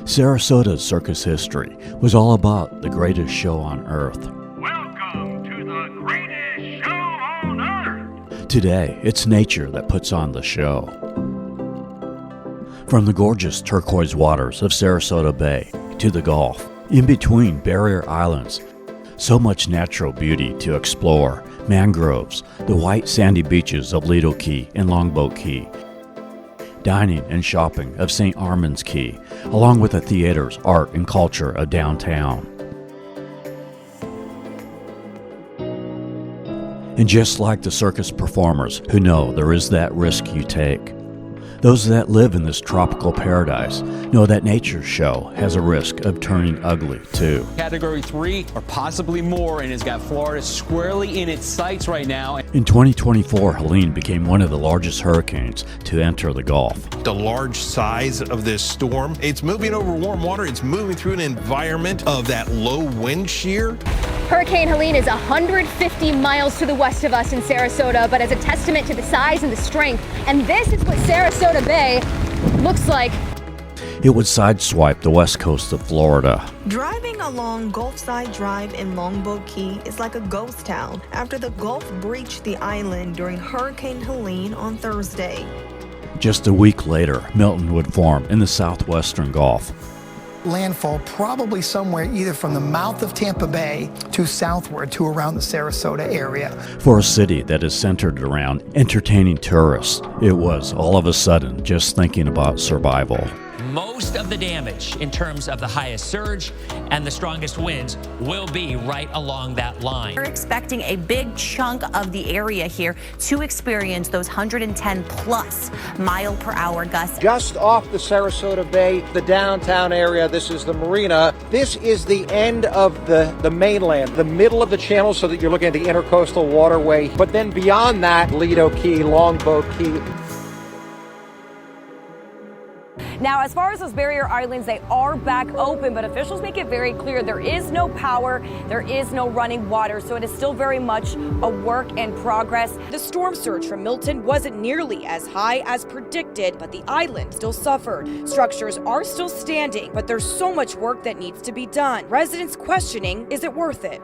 Sarasota's circus history was all about the greatest show on earth. Welcome to the greatest show on earth. Today, it's nature that puts on the show. From the gorgeous turquoise waters of Sarasota Bay to the Gulf, in between barrier islands, so much natural beauty to explore. Mangroves, the white sandy beaches of Lido Key and Longboat Key, dining and shopping of St Armands Key, along with the theaters, art, and culture of downtown. And just like the circus performers who know there is that risk you take, those that live in this tropical paradise know that nature's show has a risk of turning ugly too. Category 3 or possibly more, and has got Florida squarely in its sights right now. In 2024, Helene became one of the largest hurricanes to enter the Gulf. The large size of this storm, it's moving over warm water, it's moving through an environment of that low wind shear. Hurricane Helene is 150 miles to the west of us in Sarasota, but as a testament to the size and the strength, and this is what Sarasota Bay looks like. It would sideswipe the west coast of Florida. Driving along Gulfside Drive in Longboat Key is like a ghost town after the Gulf breached the island during Hurricane Helene on Thursday. Just a week later, Milton would form in the southwestern Gulf. Landfall probably somewhere either from the mouth of Tampa Bay to southward to around the Sarasota area. For a city that is centered around entertaining tourists, it was all of a sudden just thinking about survival. Most of the damage in terms of the highest surge and the strongest winds will be right along that line. We're expecting a big chunk of the area here to experience those 110 plus mile per hour gusts. Just off the Sarasota Bay, the downtown area, this is the marina. This is the end of the mainland, the middle of the channel, so that you're looking at the intercoastal waterway. But then beyond that, Lido Key, Longboat Key. Now, as far as those barrier islands, they are back open, but officials make it very clear there is no power, there is no running water, so it is still very much a work in progress. The storm surge from Milton wasn't nearly as high as predicted, but the island still suffered. Structures are still standing, but there's so much work that needs to be done. Residents questioning, is it worth it?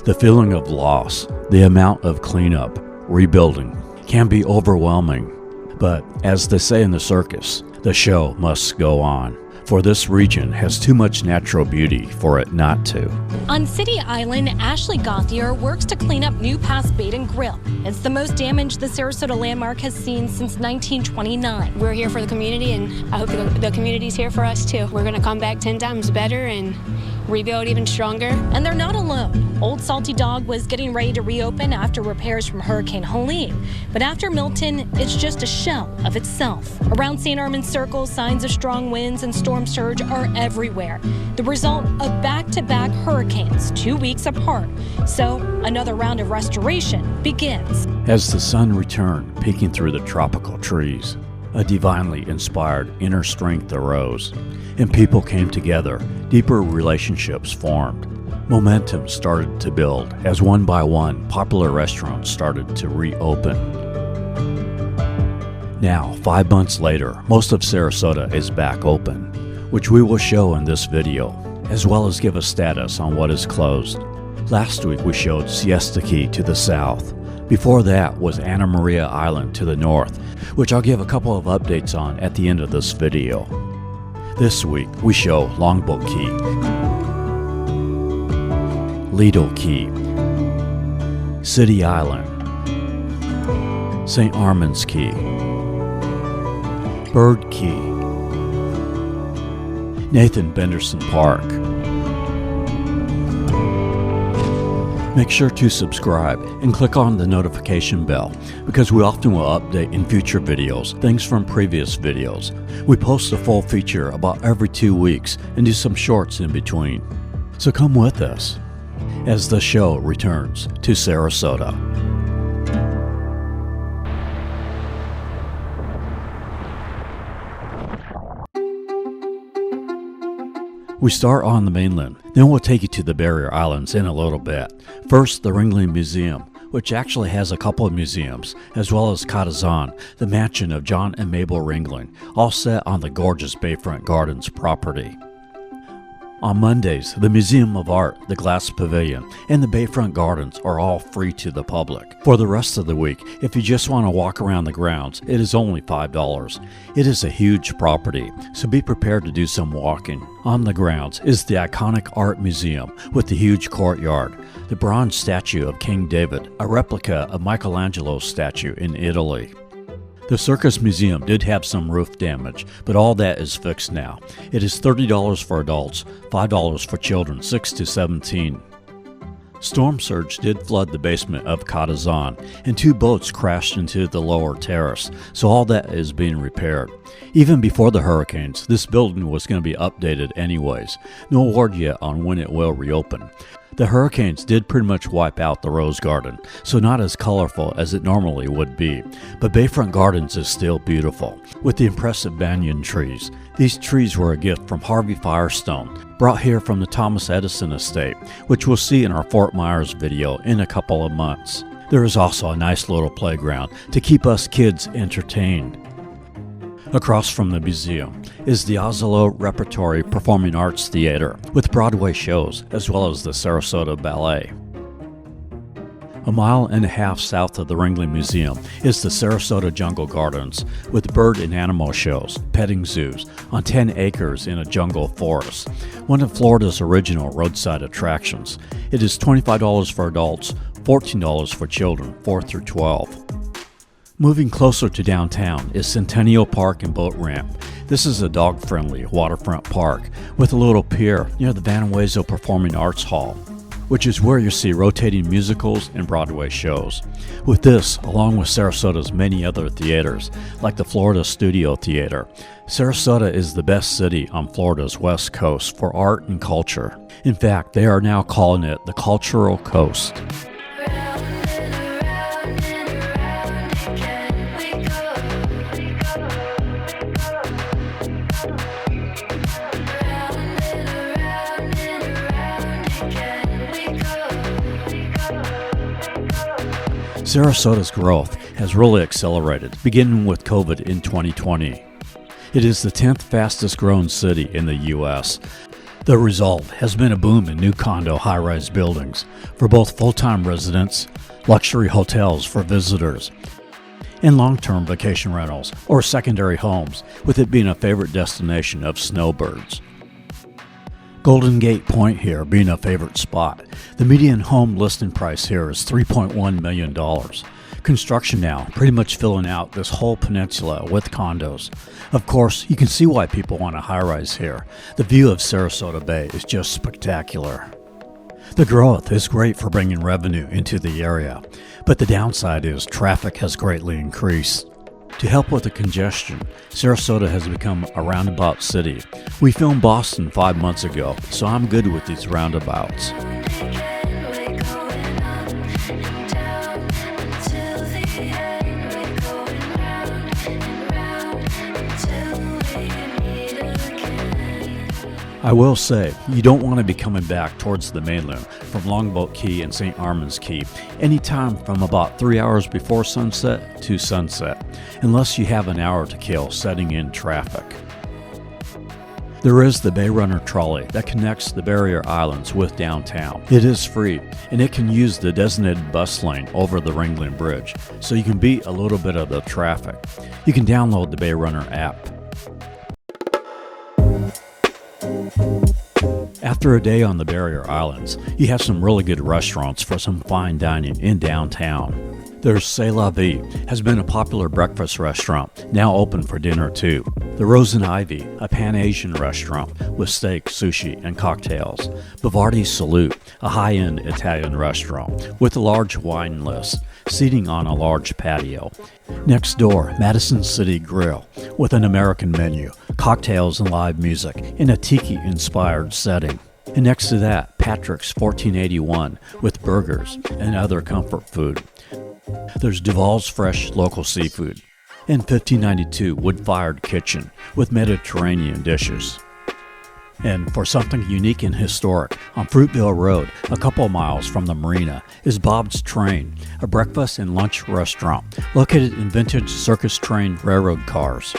The feeling of loss, the amount of cleanup, rebuilding, can be overwhelming. But as they say in the circus, the show must go on, for this region has too much natural beauty for it not to. On City Island, Ashley Gauthier works to clean up New Pass Bait and Grille. It's the most damage the Sarasota landmark has seen since 1929. We're here for the community, and I hope the community's here for us too. We're going to come back 10 times better and rebuild even stronger. And they're not alone. Old Salty Dog was getting ready to reopen after repairs from Hurricane Helene. But after Milton, it's just a shell of itself. Around St Armands Circle, signs of strong winds and storm surge are everywhere. The result of back-to-back hurricanes 2 weeks apart. So another round of restoration begins. As the sun returned, peeking through the tropical trees, a divinely inspired inner strength arose, and people came together. Deeper relationships formed. Momentum started to build as one by one popular restaurants started to reopen. Now, 5 months later, most of Sarasota is back open, which we will show in this video, as well as give a status on what is closed. Last week we showed Siesta Key to the south. Before that was Anna Maria Island to the north, which I'll give a couple of updates on at the end of this video. This week we show Longboat Key, Lido Key, City Island, St Armands Key, Bird Key, Nathan Benderson Park. Make sure to subscribe and click on the notification bell, because we often will update in future videos things from previous videos. We post a full feature about every 2 weeks and do some shorts in between. So come with us as the show returns to Sarasota. We start on the mainland, then we'll take you to the barrier islands in a little bit. First, the Ringling Museum, which actually has a couple of museums, as well as Mattison, the mansion of John and Mabel Ringling, all set on the gorgeous Bayfront Gardens property. On Mondays, the Museum of Art, the Glass Pavilion, and the Bayfront Gardens are all free to the public. For the rest of the week, if you just want to walk around the grounds, it is only $5. It is a huge property, so be prepared to do some walking. On the grounds is the iconic art museum with the huge courtyard, the bronze statue of King David, a replica of Michelangelo's statue in Italy. The Circus Museum did have some roof damage, but all that is fixed now. It is $30 for adults, $5 for children 6 to 17. Storm surge did flood the basement of Mattison, and 2 boats crashed into the lower terrace, so all that is being repaired. Even before the hurricanes, this building was going to be updated anyways. No word yet on when it will reopen. The hurricanes did pretty much wipe out the Rose Garden, so not as colorful as it normally would be, but Bayfront Gardens is still beautiful, with the impressive banyan trees. These trees were a gift from Harvey Firestone, brought here from the Thomas Edison estate, which we'll see in our Fort Myers video in a couple of months. There is also a nice little playground to keep us kids entertained. Across from the museum is the Oslo Repertory Performing Arts Theater with Broadway shows as well as the Sarasota Ballet. A mile and a half south of the Ringling Museum is the Sarasota Jungle Gardens with bird and animal shows, petting zoos on 10 acres in a jungle forest, one of Florida's original roadside attractions. It is $25 for adults, $14 for children 4 through 12. Moving closer to downtown is Centennial Park and Boat Ramp. This is a dog-friendly waterfront park with a little pier near the Van Wezel Performing Arts Hall, which is where you see rotating musicals and Broadway shows. With this, along with Sarasota's many other theaters, like the Florida Studio Theater, Sarasota is the best city on Florida's west coast for art and culture. In fact, they are now calling it the Cultural Coast. Sarasota's growth has really accelerated, beginning with COVID in 2020. It is the 10th fastest growing city in the U.S. The result has been a boom in new condo high-rise buildings for both full-time residents, luxury hotels for visitors, and long-term vacation rentals or secondary homes, with it being a favorite destination of snowbirds. Golden Gate Point here being a favorite spot. The median home listing price here is $3.1 million. Construction now pretty much filling out this whole peninsula with condos. Of course, you can see why people want a high-rise here. The view of Sarasota Bay is just spectacular. The growth is great for bringing revenue into the area, but the downside is traffic has greatly increased. To help with the congestion, Sarasota has become a roundabout city. We filmed Boston 5 months ago, so I'm good with these roundabouts. I will say, you don't want to be coming back towards the mainland from Longboat Key and St Armands Key anytime from about 3 hours before sunset to sunset, unless you have an hour to kill setting in traffic. There is the Bay Runner trolley that connects the barrier islands with downtown. It is free, and it can use the designated bus lane over the Ringling Bridge, so you can beat a little bit of the traffic. You can download the Bay Runner app. After a day on the barrier islands, you have some really good restaurants for some fine dining in downtown. There's C'est La Vie, has been a popular breakfast restaurant, now open for dinner too. The Rose and Ivy, a Pan-Asian restaurant with steak, sushi, and cocktails. Bevardi Salute, a high-end Italian restaurant with a large wine list, seating on a large patio. Next door, Mattison City Grille, with an American menu, cocktails and live music in a Tiki-inspired setting. And next to that, Patrick's 1481 with burgers and other comfort food. There's Duval's fresh local seafood, and 1592 wood-fired kitchen with Mediterranean dishes. And for something unique and historic, on Fruitville Road, a couple miles from the marina, is Bob's Train, a breakfast and lunch restaurant located in vintage circus train railroad cars.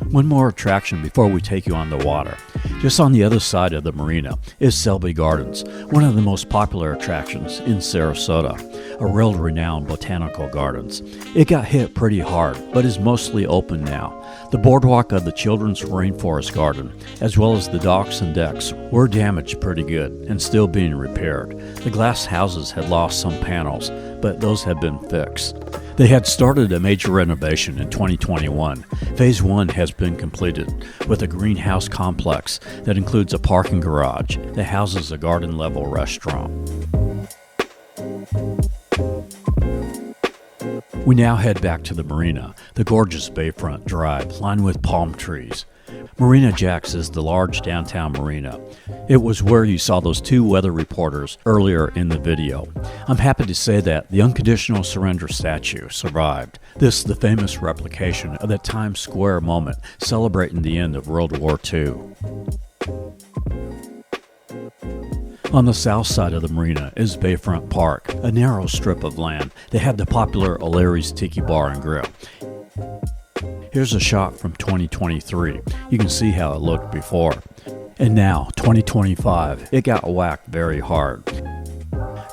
One more attraction before we take you on the water. Just on the other side of the marina is Selby Gardens, one of the most popular attractions in Sarasota, a world-renowned botanical gardens. It got hit pretty hard, but is mostly open now. The boardwalk of the Children's Rainforest Garden, as well as the docks and decks, were damaged pretty good and still being repaired. The glass houses had lost some panels, but those have been fixed. They had started a major renovation in 2021. Phase 1 has been completed with a greenhouse complex that includes a parking garage that houses a garden-level restaurant. We now head back to the marina, the gorgeous Bayfront Drive lined with palm trees. Marina Jacks is the large downtown marina. It was where you saw those two weather reporters earlier in the video. I'm happy to say that the unconditional surrender statue survived. This is the famous replication of that Times Square moment celebrating the end of World War II. On the south side of the marina is Bayfront Park, a narrow strip of land that had the popular O'Leary's Tiki Bar and Grille. Here's a shot from 2023. You can see how it looked before. And now, 2025, it got whacked very hard.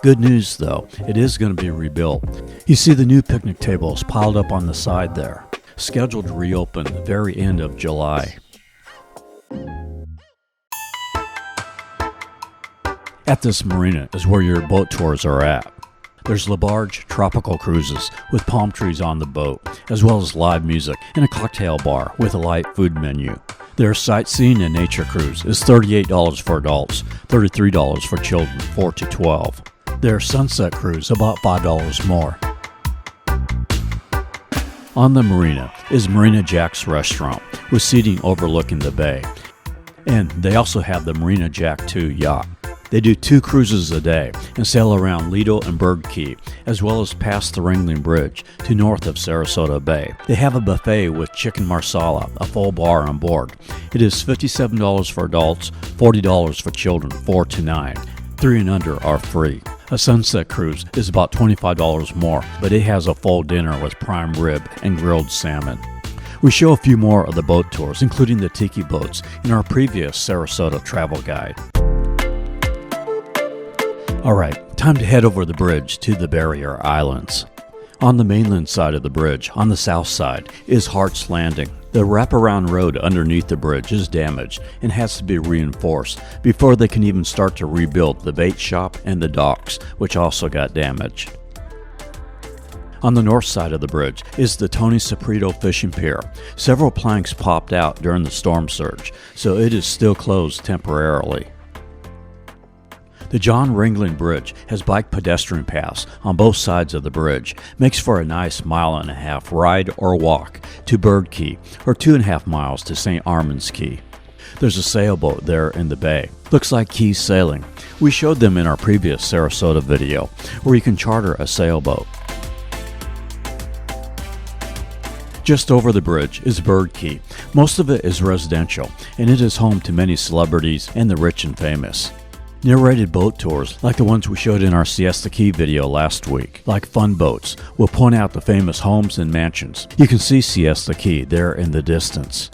Good news though, it is going to be rebuilt. You see the new picnic tables piled up on the side there, scheduled to reopen the very end of July. At this marina is where your boat tours are at. There's LeBarge tropical cruises with palm trees on the boat, as well as live music and a cocktail bar with a light food menu. Their sightseeing and nature cruise is $38 for adults, $33 for children 4 to 12. Their sunset cruise about $5 more. On the marina is Marina Jacks restaurant with seating overlooking the bay. And they also have the Marina Jack 2 yacht. They do 2 cruises a day and sail around Lido and Longboat Key, as well as past the Ringling Bridge to north of Sarasota Bay. They have a buffet with chicken marsala, a full bar on board. It is $57 for adults, $40 for children 4 to 9. 3 and under are free. A sunset cruise is about $25 more, but it has a full dinner with prime rib and grilled salmon. We show a few more of the boat tours, including the Tiki boats, in our previous Sarasota travel guide. Alright, time to head over the bridge to the barrier islands. On the mainland side of the bridge, on the south side, is Hart's Landing. The wraparound road underneath the bridge is damaged and has to be reinforced before they can even start to rebuild the bait shop and the docks, which also got damaged. On the north side of the bridge is the Tony Saprito fishing pier. Several planks popped out during the storm surge, so it is still closed temporarily. The John Ringling Bridge has bike pedestrian paths on both sides of the bridge. Makes for a nice 1.5 mile ride or walk to Bird Key or 2.5 miles to St Armands Key. There's a sailboat there in the bay. Looks like Key Sailing. We showed them in our previous Sarasota video where you can charter a sailboat. Just over the bridge is Bird Key. Most of it is residential and it is home to many celebrities and the rich and famous. Narrated boat tours, like the ones we showed in our Siesta Key video last week, like fun boats, will point out the famous homes and mansions. You can see Siesta Key there in the distance.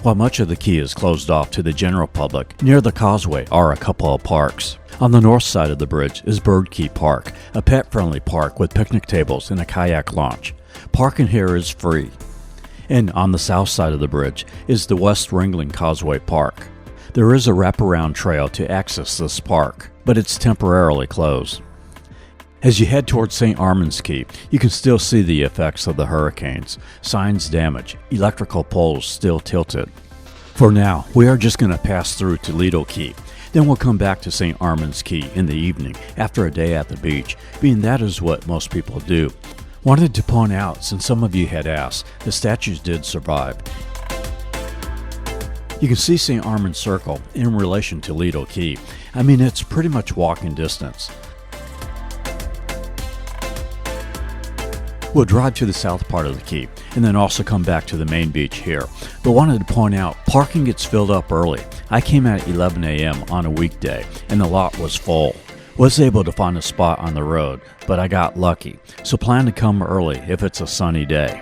While much of the key is closed off to the general public, near the causeway are a couple of parks. On the north side of the bridge is Bird Key Park, a pet-friendly park with picnic tables and a kayak launch. Parking here is free. And on the south side of the bridge is the West Ringling Causeway Park. There is a wraparound trail to access this park, but it's temporarily closed. As you head towards St Armands Key, you can still see the effects of the hurricanes. Signs damaged, electrical poles still tilted. For now, we are just going to pass through to Lido Key. Then we'll come back to St Armands Key in the evening after a day at the beach, being that is what most people do. Wanted to point out, since some of you had asked, the statues did survive. You can see St Armands Circle in relation to Lido Key. I mean, it's pretty much walking distance. We'll drive to the south part of the key and then also come back to the main beach here. But wanted to point out, parking gets filled up early. I came at 11 a.m. on a weekday and the lot was full. Was able to find a spot on the road, but I got lucky. So plan to come early if it's a sunny day.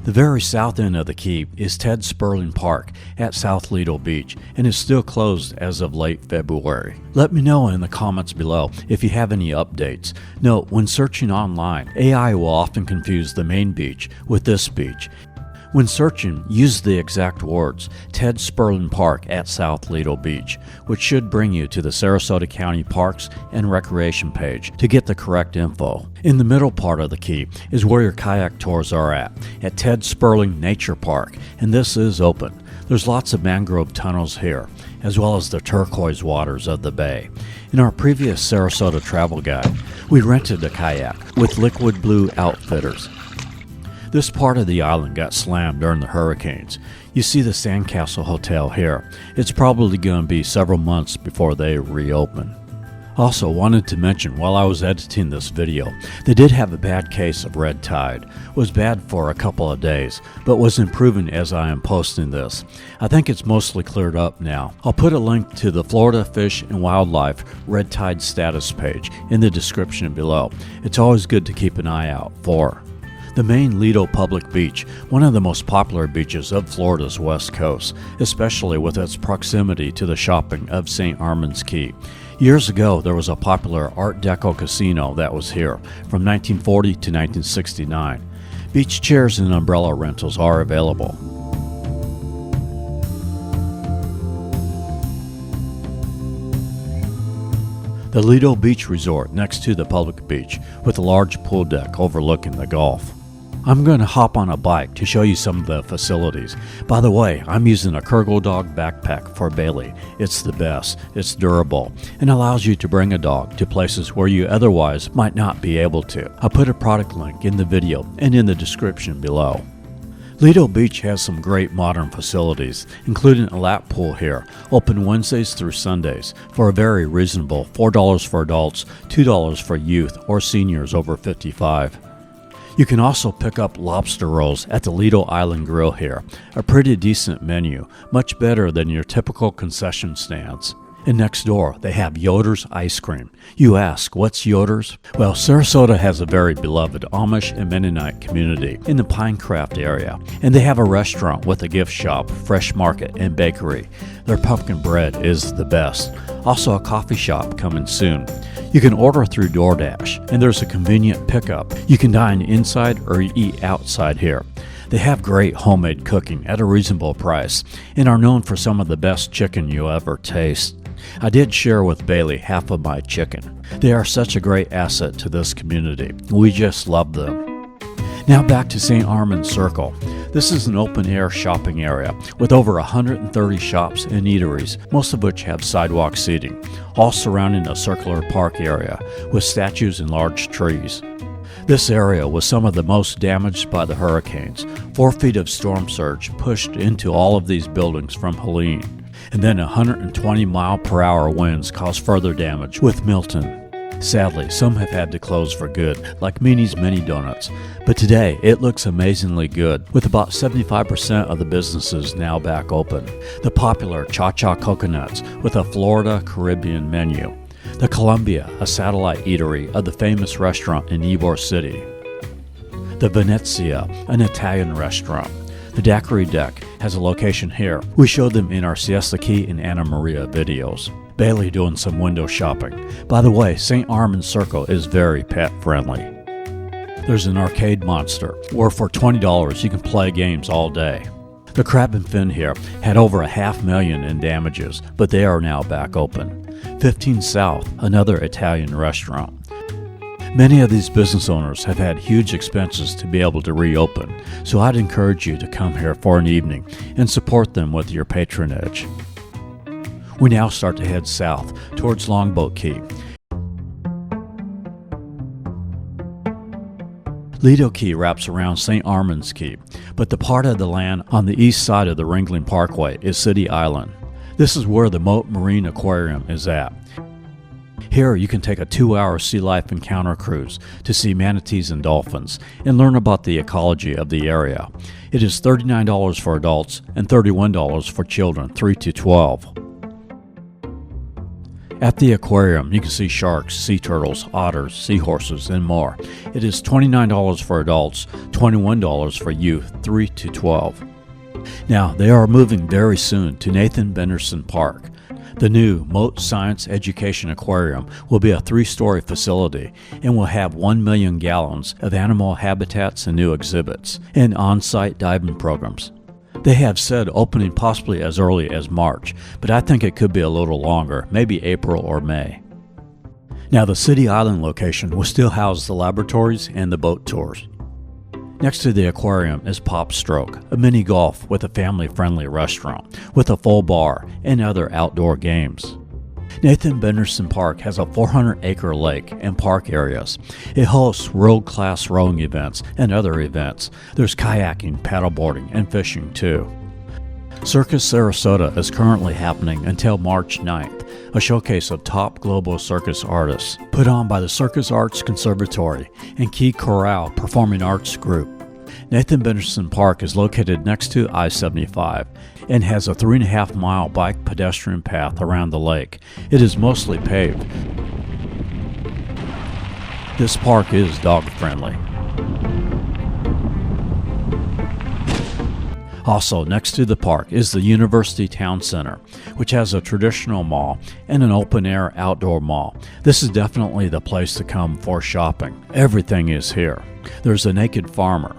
The very south end of the Key is Ted Sperling Park at South Lido Beach and is still closed as of late February. Let me know in the comments below if you have any updates. Note, when searching online, AI will often confuse the main beach with this beach. When searching, use the exact words, Ted Sperling Park at South Lido Beach, which should bring you to the Sarasota County Parks and Recreation page to get the correct info. In the middle part of the Key is where your kayak tours are at Ted Sperling Nature Park, and this is open. There's lots of mangrove tunnels here, as well as the turquoise waters of the bay. In our previous Sarasota travel guide, we rented a kayak with Liquid Blue Outfitters. This part of the island got slammed during the hurricanes. You see the Sandcastle Hotel here. It's probably going to be several months before they reopen. Also wanted to mention while I was editing this video, they did have a bad case of red tide. It was bad for a couple of days, but was improving as I am posting this. I think it's mostly cleared up now. I'll put a link to the Florida Fish and Wildlife red tide status page in the description below. It's always good to keep an eye out for. The main Lido Public Beach, one of the most popular beaches of Florida's west coast, especially with its proximity to the shopping of St Armands Key. Years ago, there was a popular Art Deco casino that was here from 1940 to 1969. Beach chairs and umbrella rentals are available. The Lido Beach Resort next to the public beach with a large pool deck overlooking the Gulf. I'm going to hop on a bike to show you some of the facilities. By the way, I'm using a Kurgle dog backpack for Bailey. It's the best, it's durable, and allows you to bring a dog to places where you otherwise might not be able to. I'll put a product link in the video and in the description below. Lido Beach has some great modern facilities, including a lap pool here, open Wednesdays through Sundays for a very reasonable $4 for adults, $2 for youth or seniors over 55. You can also pick up lobster rolls at the Lido Island Grille here, a pretty decent menu, much better than your typical concession stands. And next door, they have Yoder's Ice Cream. You ask, what's Yoder's? Well, Sarasota has a very beloved Amish and Mennonite community in the Pinecraft area, and they have a restaurant with a gift shop, fresh market, and bakery. Their pumpkin bread is the best. Also a coffee shop coming soon. You can order through DoorDash, and there's a convenient pickup. You can dine inside or eat outside here. They have great homemade cooking at a reasonable price, and are known for some of the best chicken you ever taste. I did share with Bailey half of my chicken. They are such a great asset to this community. We just love them. Now back to St Armands Circle. This is an open-air shopping area with over 130 shops and eateries, most of which have sidewalk seating, all surrounding a circular park area with statues and large trees. This area was some of the most damaged by the hurricanes. 4 feet of storm surge pushed into all of these buildings from Helene. And then 120-mile-per-hour winds caused further damage with Milton. Sadly, some have had to close for good, like Meany's Mini Donuts, but today it looks amazingly good, with about 75% of the businesses now back open. The popular Cha-Cha Coconuts with a Florida Caribbean menu. The Columbia, a satellite eatery of the famous restaurant in Ybor City. The Venezia, an Italian restaurant. The Daiquiri Deck has a location here. We showed them in our Siesta Key and Anna Maria videos. Bailey doing some window shopping. By the way, St Armands Circle is very pet friendly. There's an arcade monster where for $20 you can play games all day. The Crab and Fin here had over $500,000 in damages, but they are now back open. 15 South, another Italian restaurant. Many of these business owners have had huge expenses to be able to reopen, so I'd encourage you to come here for an evening and support them with your patronage. We now start to head south towards Longboat Key. Lido Key wraps around St Armands Key, but the part of the land on the east side of the Ringling Parkway is City Island. This is where the Moat Marine Aquarium is at. Here you can take a 2-hour sea life encounter cruise to see manatees and dolphins and learn about the ecology of the area. It is $39 for adults and $31 for children 3 to 12. At the aquarium, you can see sharks, sea turtles, otters, seahorses, and more. It is $29 for adults, $21 for youth 3 to 12. Now, they are moving very soon to Nathan Benderson Park. The new Moat Science Education Aquarium will be a 3-story facility and will have 1 million gallons of animal habitats and new exhibits and on-site diving programs. They have said opening possibly as early as March, but I think it could be a little longer, maybe April or May. Now, the City Island location will still house the laboratories and the boat tours. Next to the aquarium is Pop Stroke, a mini golf with a family-friendly restaurant, with a full bar and other outdoor games. Nathan Benderson Park has a 400-acre lake and park areas. It hosts world-class rowing events and other events. There's kayaking, paddleboarding, and fishing too. Circus Sarasota is currently happening until March 9th, a showcase of top global circus artists, put on by the Circus Arts Conservatory and Key Chorale Performing Arts Group. Nathan Benderson Park is located next to I-75 and has a 3.5-mile bike pedestrian path around the lake. It is mostly paved. This park is dog-friendly. Also, next to the park is the University Town Center, which has a traditional mall and an open-air outdoor mall. This is definitely the place to come for shopping. Everything is here. There's a Naked Farmer,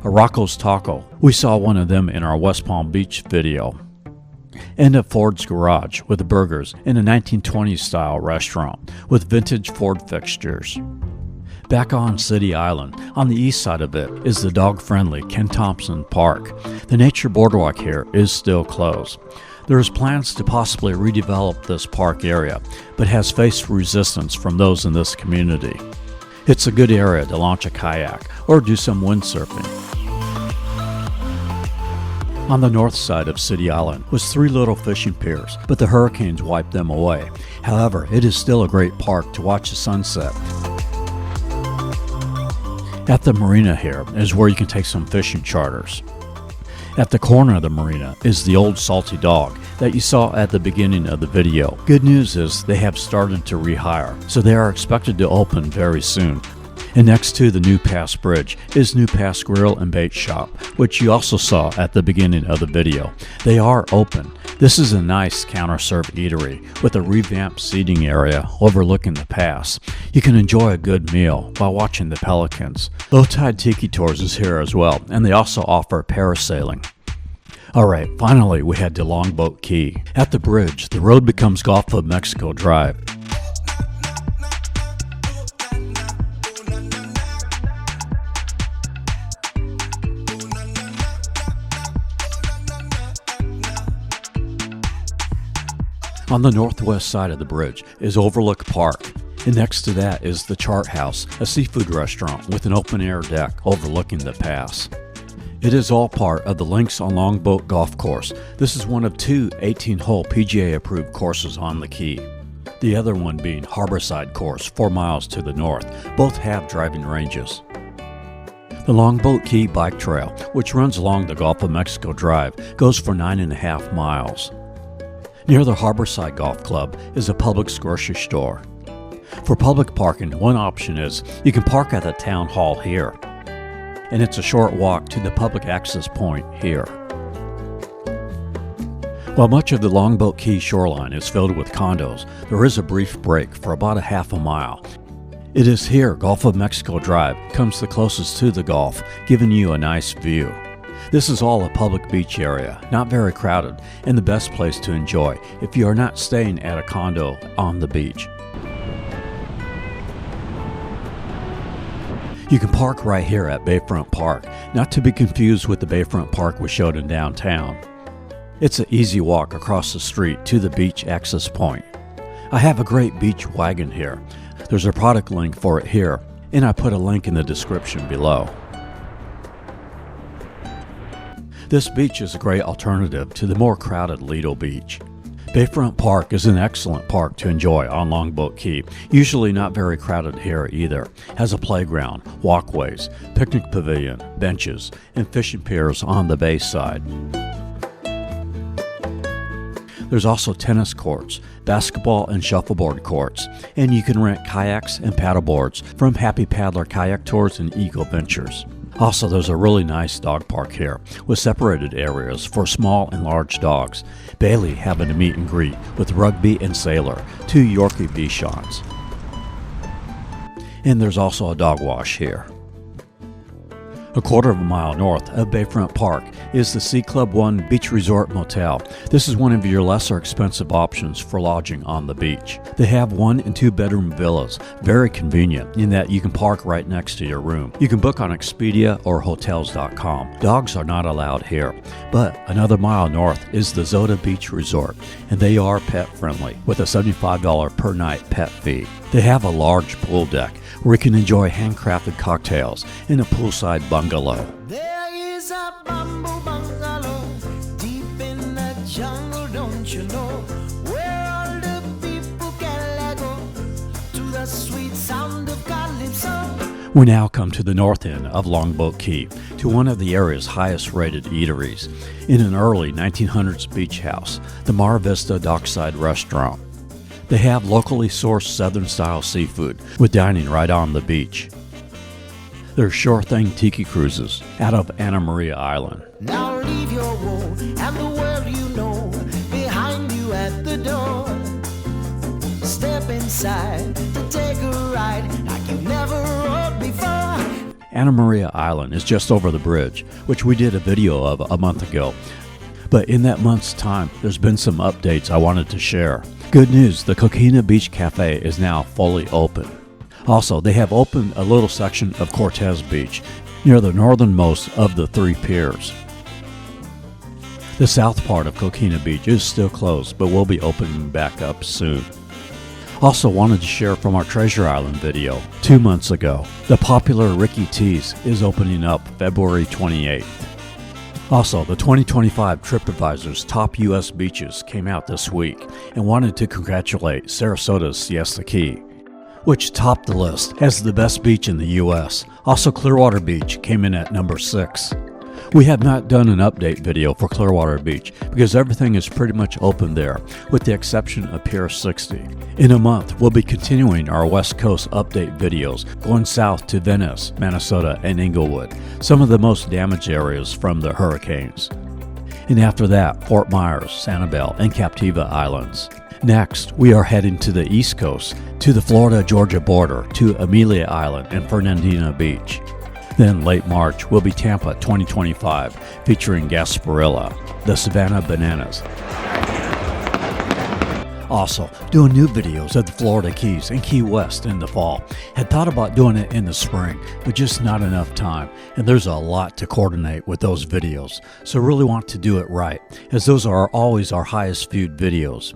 a Rocco's Taco. We saw one of them in our West Palm Beach video. And a Ford's Garage with burgers in a 1920s style restaurant with vintage Ford fixtures. Back on City Island, on the east side of it, is the dog-friendly Ken Thompson Park. The nature boardwalk here is still closed. There is plans to possibly redevelop this park area, but has faced resistance from those in this community. It's a good area to launch a kayak or do some windsurfing. On the north side of City Island was 3 little fishing piers, but the hurricanes wiped them away. However, it is still a great park to watch the sunset. At the marina here is where you can take some fishing charters. At the corner of the marina is the old salty dog that you saw at the beginning of the video. Good news is they have started to rehire, so they are expected to open very soon. And next to the New Pass Bridge is New Pass Grill and Bait Shop, which you also saw at the beginning of the video. They are open. This is a nice counter-serve eatery with a revamped seating area overlooking the pass. You can enjoy a good meal while watching the pelicans. Low Tide Tiki Tours is here as well, and they also offer parasailing. Alright, finally we head to Longboat Key. At the bridge, the road becomes Gulf of Mexico Drive. On the northwest side of the bridge is Overlook Park, and next to that is the Chart House, a seafood restaurant with an open-air deck overlooking the pass. It is all part of the Links on Longboat Golf Course. This is one of 2 18-hole PGA-approved courses on the Key. The other one being Harborside Course, 4 miles to the north. Both have driving ranges. The Longboat Key Bike Trail, which runs along the Gulf of Mexico Drive, goes for 9.5 miles. Near the Harborside Golf Club is a Publix grocery store. For public parking, one option is you can park at the town hall here, and it's a short walk to the public access point here. While much of the Longboat Key shoreline is filled with condos, there is a brief break for about a half a mile. It is here Gulf of Mexico Drive comes the closest to the Gulf, giving you a nice view. This is all a public beach area, not very crowded, and the best place to enjoy if you are not staying at a condo on the beach. You can park right here at Bayfront Park, not to be confused with the Bayfront Park we showed in downtown. It's an easy walk across the street to the beach access point. I have a great beach wagon here. There's a product link for it here, and I put a link in the description below. This beach is a great alternative to the more crowded Lido Beach. Bayfront Park is an excellent park to enjoy on Longboat Key, usually not very crowded here either. Has a playground, walkways, picnic pavilion, benches, and fishing piers on the bay side. There's also tennis courts, basketball and shuffleboard courts, and you can rent kayaks and paddleboards from Happy Paddler Kayak Tours and Eagle Ventures. Also, there's a really nice dog park here with separated areas for small and large dogs. Bailey having a meet and greet with Rugby and Sailor, 2 Yorkie Bichons. And there's also a dog wash here. A quarter of a mile north of Bayfront Park is the Sea Club 1 Beach Resort Motel. This is one of your lesser expensive options for lodging on the beach. They have 1 and 2 bedroom villas, very convenient in that you can park right next to your room. You can book on Expedia or Hotels.com. Dogs are not allowed here, but another mile north is the Zota Beach Resort, and they are pet friendly with a $75 per night pet fee. They have a large pool deck where you can enjoy handcrafted cocktails in a poolside bungalow. There is a bamboo bungalow deep in the jungle, don't you know, where all the people can go to the sweet sound of calypso. We now come to the north end of Longboat Key, to one of the area's highest rated eateries, in an early 1900s beach house, the Mar Vista Dockside Restaurant. They have locally sourced Southern-style seafood with dining right on the beach. There's sure thing Tiki cruises out of Anna Maria Island. Now leave your woe and the world you know behind you at the door. Step inside to take a ride like you've never rode before. Anna Maria Island is just over the bridge, which we did a video of a month ago. But in that month's time, there's been some updates I wanted to share. Good news, the Coquina Beach Cafe is now fully open. Also, they have opened a little section of Cortez Beach, near the northernmost of the 3 piers. The south part of Coquina Beach is still closed, but will be opening back up soon. Also wanted to share from our Treasure Island video 2 months ago. The popular Ricky T's is opening up February 28th. Also, the 2025 TripAdvisor's top U.S. beaches came out this week and wanted to congratulate Sarasota's Siesta Key, which topped the list as the best beach in the U.S. Also, Clearwater Beach came in at number 6. We have not done an update video for Clearwater Beach because everything is pretty much open there, with the exception of Pier 60. In a month, we'll be continuing our West Coast update videos, going south to Venice, Minnesota, and Inglewood, some of the most damaged areas from the hurricanes. And after that, Fort Myers, Sanibel, and Captiva Islands. Next, we are heading to the East Coast, to the Florida-Georgia border, to Amelia Island and Fernandina Beach. Then late March will be Tampa 2025, featuring Gasparilla, the Savannah Bananas. Also, doing new videos of the Florida Keys and Key West in the fall. Had thought about doing it in the spring, but just not enough time, and there's a lot to coordinate with those videos, so really want to do it right, as those are always our highest viewed videos.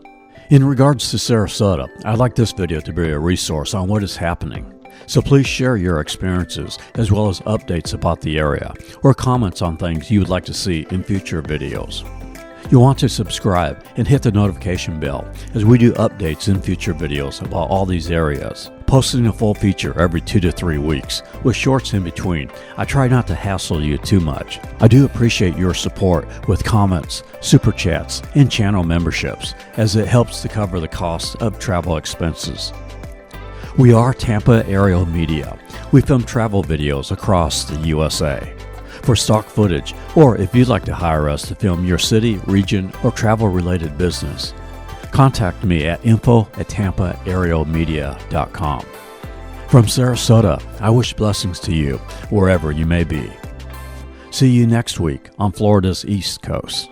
In regards to Sarasota, I'd like this video to be a resource on what is happening. So please share your experiences as well as updates about the area or comments on things you would like to see in future videos. You'll want to subscribe and hit the notification bell as we do updates in future videos about all these areas. Posting a full feature every 2 to 3 weeks with shorts in between. I try not to hassle you too much. I do appreciate your support with comments, super chats, and channel memberships as it helps to cover the cost of travel expenses. We are Tampa Aerial Media. We film travel videos across the USA. For stock footage, or if you'd like to hire us to film your city, region, or travel-related business, contact me at info@tampaaerialmedia.com. From Sarasota, I wish blessings to you wherever you may be. See you next week on Florida's East Coast.